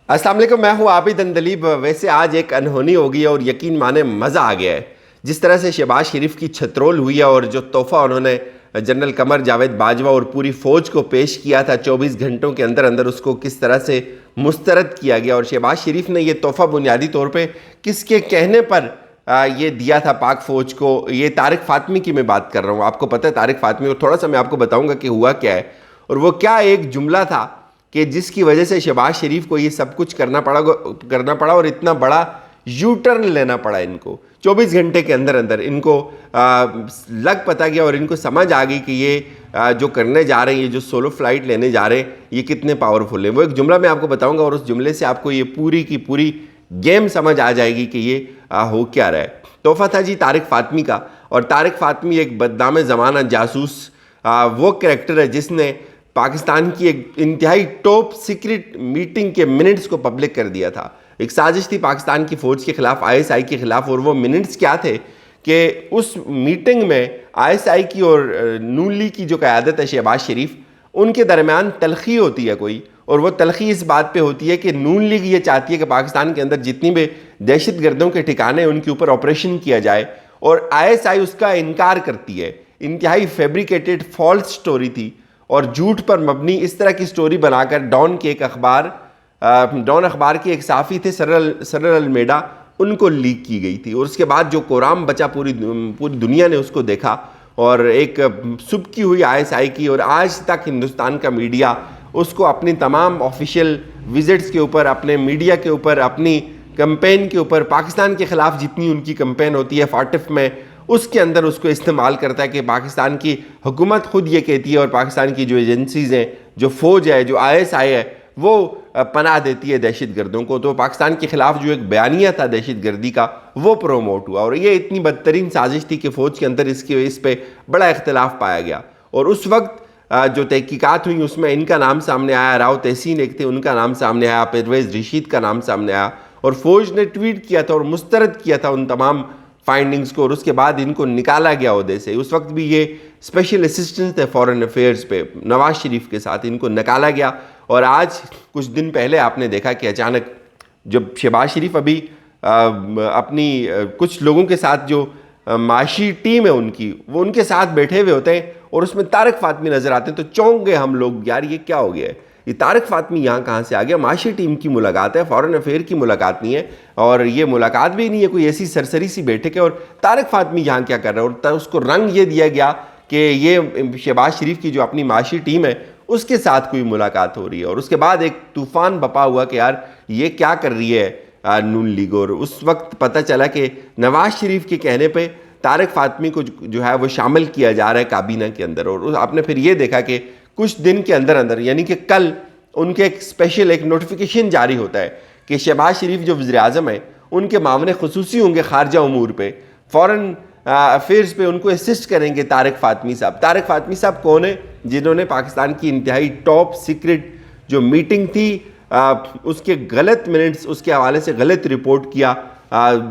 अस्सलाम वालेकुम, मैं हूँ आबिद अंदलीब। वैसे आज एक अनहोनी हो गई है और यकीन माने मज़ा आ गया है। जिस तरह से शहबाज शरीफ की छतरोल हुई है और जो तोहफ़ा उन्होंने जनरल कमर जावेद बाजवा और पूरी फ़ौज को पेश किया था 24 घंटों के अंदर अंदर, उसको किस तरह से मुस्तरद किया गया। और शहबाज शरीफ ने ये तोहफ़ा बुनियादी तौर पर किसके कहने पर ये दिया था पाक फ़ौज को। ये तारिक फ़ातमी की मैं बात कर रहा हूँ। आपको पता है तारिक फ़ातमी, और थोड़ा सा मैं आपको बताऊँगा कि हुआ क्या है और वो क्या एक जुमला था कि जिसकी वजह से शहबाज शरीफ को ये सब कुछ करना पड़ा और इतना बड़ा यू टर्न लेना पड़ा इनको 24 घंटे के अंदर अंदर। इनको लग पता गया और इनको समझ आ गई कि ये जो करने जा रहे हैं, ये जो सोलो फ्लाइट लेने जा रहे हैं, ये कितने पावरफुल है। वो एक जुमला मैं आपको बताऊंगा और उस जुमले से आपको ये पूरी की पूरी गेम समझ आ जाएगी कि ये हो क्या रहा है। तोहफा था जी तारिक फ़ातमी का, और तारिक फ़ातमी एक बदनाम ज़माना जासूस वो कैरेक्टर है जिसने पाकिस्तान की एक इंतहाई टॉप सीक्रेट मीटिंग के मिनट्स को पब्लिक कर दिया था। एक साजिश थी पाकिस्तान की फ़ौज के ख़िलाफ़, आईएसआई के ख़िलाफ़, और वो मिनट्स क्या थे कि उस मीटिंग में आईएसआई की और नून लीग की जो क़यादत है शहबाज शरीफ, उनके दरमियान तलखी होती है कोई, और वो तलखी इस बात पे होती है कि नून लीग ये चाहती है कि पाकिस्तान के अंदर जितनी भी दहशत गर्दों के ठिकाने उनके ऊपर ऑपरेशन किया जाए, और आईएसआई उसका इनकार करती है। इंतहाई फैब्रिकेटेड फॉल्स स्टोरी थी और झूठ पर मबनी इस तरह की स्टोरी बनाकर डॉन अखबार के एक साफ़ी थे सरल अलमेडा, उनको लीक की गई थी। और उसके बाद जो कोराम बचा पूरी दुनिया ने उसको देखा, और एक सुबकी हुई आईएसआई की, और आज तक हिंदुस्तान का मीडिया उसको अपनी तमाम ऑफिशियल विजिट्स के ऊपर, अपने मीडिया के ऊपर, अपनी कैंपेन के ऊपर, पाकिस्तान के ख़िलाफ़ जितनी उनकी कैंपेन होती है फाटिफ में, उसके अंदर उसको इस्तेमाल करता है कि पाकिस्तान की हुकूमत खुद ये कहती है और पाकिस्तान की जो एजेंसीज़ हैं, जो फ़ौज है, जो आईएसआई है, वो पनाह देती है दहशत गर्दों को। तो पाकिस्तान के ख़िलाफ़ जो एक बयानिया था दहशत गर्दी का, वो प्रोमोट हुआ, और ये इतनी बदतरीन साजिश थी कि फ़ौज के अंदर इस पर बड़ा इख्तलाफ पाया गया। और उस वक्त जो तहकीकात हुई उसमें इनका नाम सामने आया, राव तहसीन एक थे, उनका नाम सामने आया, परवेज़ रशीद का नाम सामने आया, और फ़ौज ने ट्वीट किया था और मुस्तरद किया था उन तमाम फाइंडिंग्स को, और उसके बाद इनको निकाला गया ओहदे से। उस वक्त भी ये स्पेशल असिस्टेंट थे फॉरेन अफेयर्स पे नवाज शरीफ के साथ, इनको निकाला गया। और आज कुछ दिन पहले आपने देखा कि अचानक जब शहबाज शरीफ अभी अपनी कुछ लोगों के साथ जो माशी टीम है उनकी, वो उनके साथ बैठे हुए होते हैं और उसमें तारिक फ़ातमी नज़र आते हैं, तो चौंक गए हम लोग, यार ये क्या हो गया है, ये तारिक फ़ातमी यहाँ कहाँ से आ गया। माशी टीम की मुलाकात है, फॉरेन अफेयर की मुलाकात नहीं है, और ये मुलाकात भी नहीं है कोई ऐसी सरसरी सी बैठक है, और तारिक फ़ातमी यहाँ क्या कर रहा है। और उसको रंग ये दिया गया कि ये शहबाज शरीफ की जो अपनी माशी टीम है उसके साथ कोई मुलाकात हो रही है। और उसके बाद एक तूफ़ान बपा हुआ कि यार ये क्या कर रही है नून लीग। और उस वक्त पता चला कि नवाज शरीफ के कहने पर तारिक फ़ातमी को जो है वो शामिल किया जा रहा है काबीना के अंदर। और आपने फिर ये देखा कि कुछ दिन के अंदर अंदर, यानी कि कल उनके एक स्पेशल एक नोटिफिकेशन जारी होता है कि शहबाज शरीफ जो वज़ीर आज़म है, उनके मामले खुसूसी होंगे खारजा उमूर पे, फॉरेन अफेयर्स पे उनको असिस्ट करेंगे तारिक फ़ातमी साहब। तारिक फ़ातमी साहब कौन है? जिन्होंने पाकिस्तान की इंतहाई टॉप सीक्रेट जो मीटिंग थी उसके गलत मिनट्स, उसके हवाले से गलत रिपोर्ट किया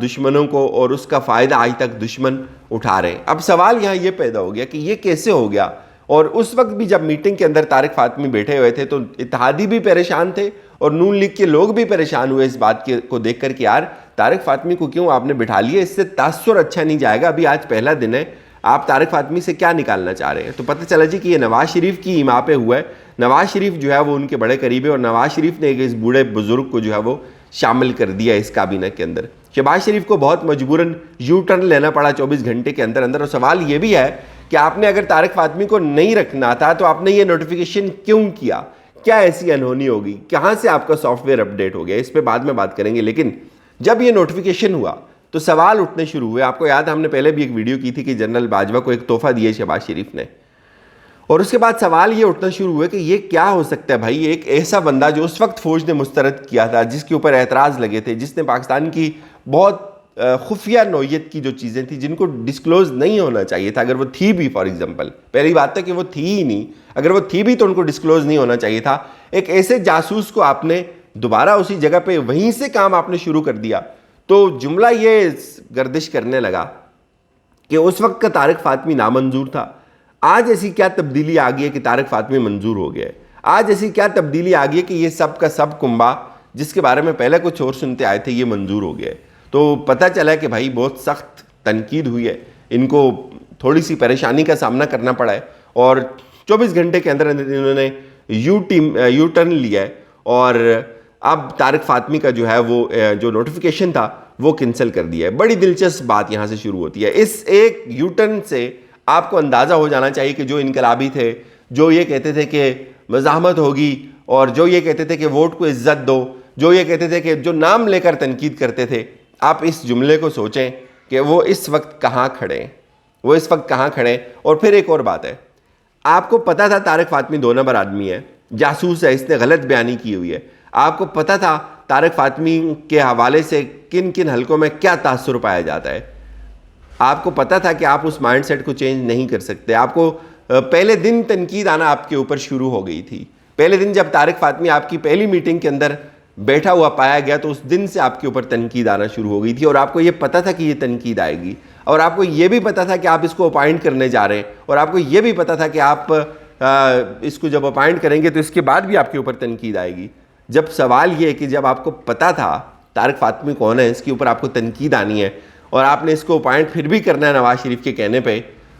दुश्मनों को, और उसका फ़ायदा आज तक दुश्मन उठा रहे हैं। अब सवाल यहाँ ये पैदा हो गया कि ये कैसे हो गया। और उस वक्त भी जब मीटिंग के अंदर तारिक फ़ातमी बैठे हुए थे तो इत्तेहादी भी परेशान थे और नून लीग के लोग भी परेशान हुए इस बात को देख कर कि यार तारिक फ़ातमी को क्यों आपने बिठा लिया, इससे तासुर अच्छा नहीं जाएगा। अभी आज पहला दिन है, आप तारिक फ़ातमी से क्या निकालना चाह रहे हैं। तो पता चला जी कि ये नवाज शरीफ की इमा पे हुआ है। नवाज शरीफ जो है वो उनके बड़े करीब है, और नवाज शरीफ ने इस बूढ़े बुजुर्ग को जो है वो शामिल कर दिया इस काबीना के अंदर। शहबाज शरीफ को बहुत मजबूरन यू टर्न लेना पड़ा 24 घंटे के अंदर अंदर। और सवाल ये भी है कि आपने अगर तारिक फ़ातमी को नहीं रखना था तो आपने ये नोटिफिकेशन क्यों किया? क्या ऐसी अनहोनी होगी? कहाँ से आपका सॉफ्टवेयर अपडेट हो गया? इस पर बाद में बात करेंगे। लेकिन जब ये नोटिफिकेशन हुआ तो सवाल उठने शुरू हुए। आपको याद है हमने पहले भी एक वीडियो की थी कि जनरल बाजवा को एक तोहफा दिया शहबाज शरीफ ने, और उसके बाद सवाल ये उठना शुरू हुए कि ये क्या हो सकता है भाई। एक ऐसा बंदा जो उस वक्त फ़ौज ने मुस्तरद किया था, जिसके ऊपर एतराज़ लगे थे, जिसने पाकिस्तान की बहुत खुफिया नौयत की जो चीज़ें थी जिनको डिस्क्लोज़ नहीं होना चाहिए था, अगर वो थी भी, फॉर एग्जांपल पहली बात है कि वो थी ही नहीं, अगर वो थी भी तो उनको डिस्क्लोज़ नहीं होना चाहिए था। एक ऐसे जासूस को आपने दोबारा उसी जगह पे वहीं से काम आपने शुरू कर दिया। तो जुमला ये गर्दिश करने लगा कि उस वक्त का तारिक फ़ातमी नामंजूर था। आज ऐसी क्या तब्दीली आ गई है कि तारिक फ़ातमी मंजूर हो गया है? आज ऐसी क्या तब्दीली आ गई है कि ये सब का सब कुंबा जिसके बारे में पहले कुछ और सुनते आए थे, ये मंजूर हो गया है। तो पता चला कि भाई बहुत सख्त तनकीद हुई है, इनको थोड़ी सी परेशानी का सामना करना पड़ा है और 24 घंटे के अंदर इन्होंने यू टर्न लिया है और अब तारिक फातमी का जो है वो जो नोटिफिकेशन था वो कैंसिल कर दिया है। बड़ी दिलचस्प बात यहाँ से शुरू होती है। इस एक यू टर्न से आपको अंदाज़ा हो जाना चाहिए कि जो इनकलाबी थे, जो ये कहते थे कि मज़ाहमत होगी और जो ये कहते थे कि वोट को इज्जत दो, जो ये कहते थे कि जो नाम लेकर तनकीद करते थे, आप इस जुमले को सोचें कि वो इस वक्त कहाँ खड़े हैं, वो इस वक्त कहाँ खड़े हैं। और फिर एक और बात है, आपको पता था तारिक फातमी 2 नंबर आदमी है, जासूस है, इसने गलत बयानी की हुई है। आपको पता था तारिक फातमी के हवाले से किन किन हलकों में क्या तासुर पाया जाता है। आपको पता था कि आप उस माइंडसेट को चेंज नहीं कर सकते। आपको पहले दिन तनकीद आना आपके ऊपर शुरू हो गई थी। पहले दिन जब तारिक फातमी आपकी पहली मीटिंग के अंदर बैठा हुआ पाया गया तो उस दिन से आपके ऊपर तनकीद आना शुरू हो गई थी और आपको ये पता था कि ये तनकीद आएगी और आपको ये भी पता था कि आप इसको अपॉइंट करने जा रहे हैं और आपको ये भी पता था कि आप इसको जब अपॉइंट करेंगे तो इसके बाद भी आपके ऊपर तनकीद आएगी। जब सवाल ये है कि जब आपको पता था तारिक फातमी कौन है, इसके ऊपर आपको तनकीद आनी है और आपने इसको अपॉइंट फिर भी करना है नवाज शरीफ के कहने पे,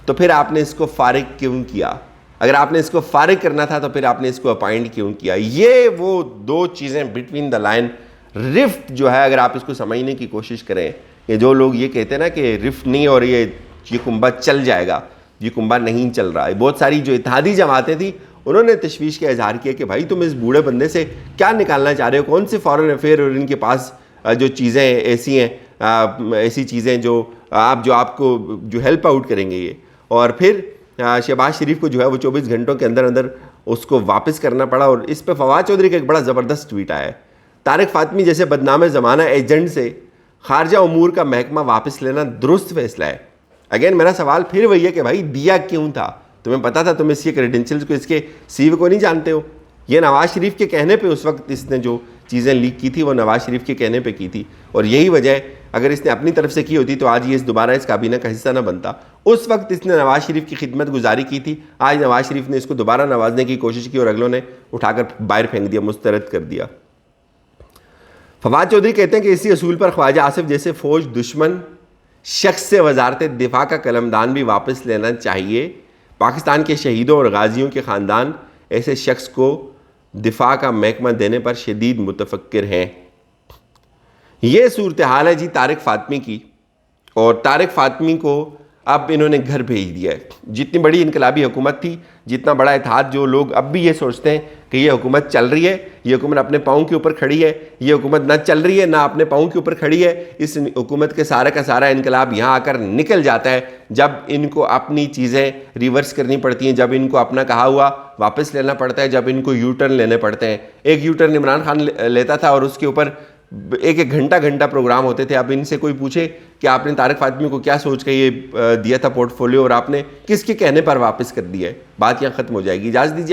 तो फिर आपने इसको फारिग क्यों किया? अगर आपने इसको फारिग करना था तो फिर आपने इसको अपॉइंट क्यों किया? ये वो 2 चीज़ें बिटवीन द लाइन रिफ्ट जो है, अगर आप इसको समझने की कोशिश करें कि जो लोग ये कहते हैं ना कि रिफ्ट नहीं और ये कुंबा चल जाएगा, ये कुंबा नहीं चल रहा है। बहुत सारी जो इत्तेहादी जमातें थी उन्होंने तशवीश का इजहार किया कि भाई तुम इस बूढ़े बंदे से क्या निकालना चाह रहे हो, कौन से फॉरेन अफेयर और इनके पास जो चीज़ें ऐसी हैं, ऐसी चीज़ें जो आपको जो हेल्प आउट करेंगे ये। और फिर शहबाज शरीफ को जो है वो 24 घंटों के अंदर अंदर उसको वापस करना पड़ा और इस पर फवाद चौधरी का एक बड़ा ज़बरदस्त ट्वीट आया है। तारिक फातमी जैसे बदनाम ज़माना एजेंट से खारजा उमूर का महकमा वापस लेना दुरुस्त फैसला है। अगेन मेरा सवाल फिर वही है कि भाई दिया क्यों था? तुम्हें पता था, तुम इसके क्रेडेंशियल्स को, इसके सीवी को नहीं जानते हो। ये नवाज शरीफ के कहने पे उस वक्त इसने जो चीज़ें लीक की थी वो नवाज शरीफ के कहने पे की थी और यही वजह है, अगर इसने अपनी तरफ से की होती तो आज ये दोबारा इस काबीना का हिस्सा ना बनता। उस वक्त इसने नवाज शरीफ की खिदमत गुजारी की थी, आज नवाज शरीफ ने इसको दोबारा नवाजने की कोशिश की और अगलों ने उठाकर बाहर फेंक दिया, मुस्तरद कर दिया। फवाद चौधरी कहते हैं कि इसी असूल पर ख्वाजा आसिफ जैसे फौज दुश्मन शख्स से वजारत दिफा का कलमदान भी वापस लेना चाहिए। पाकिस्तान के शहीदों और गाजियों के ख़ानदान ऐसे शख्स को दिफा का महकमा देने पर शदीद मुतफक्किर हैं। ये सूरत हाल है जी तारिक फातमी की, और तारिक फातमी को अब इन्होंने घर भेज दिया है। जितनी बड़ी इनकलाबी हुकूमत थी, जितना बड़ा इत्तेहाद, जो लोग अब भी ये सोचते हैं कि ये हुकूमत चल रही है, ये हुकूमत अपने पाँव के ऊपर खड़ी है, ये हुकूमत ना चल रही है ना अपने पाँव के ऊपर खड़ी है। इस हुकूमत के सारा का सारा इनकलाब यहाँ आकर निकल जाता है जब इनको अपनी चीज़ें रिवर्स करनी पड़ती हैं, जब इनको अपना कहा हुआ वापस लेना पड़ता है, जब इनको यू टर्न लेने पड़ते हैं। एक यू टर्न इमरान खान लेता था और उसके ऊपर एक घंटा प्रोग्राम होते थे। अब इनसे कोई पूछे कि आपने तारिक फातमी को क्या सोच के ये दिया था पोर्टफोलियो और आपने किसके कहने पर वापस कर दिया है, बात यहाँ ख़त्म हो जाएगी। इजाज़त दीजिए।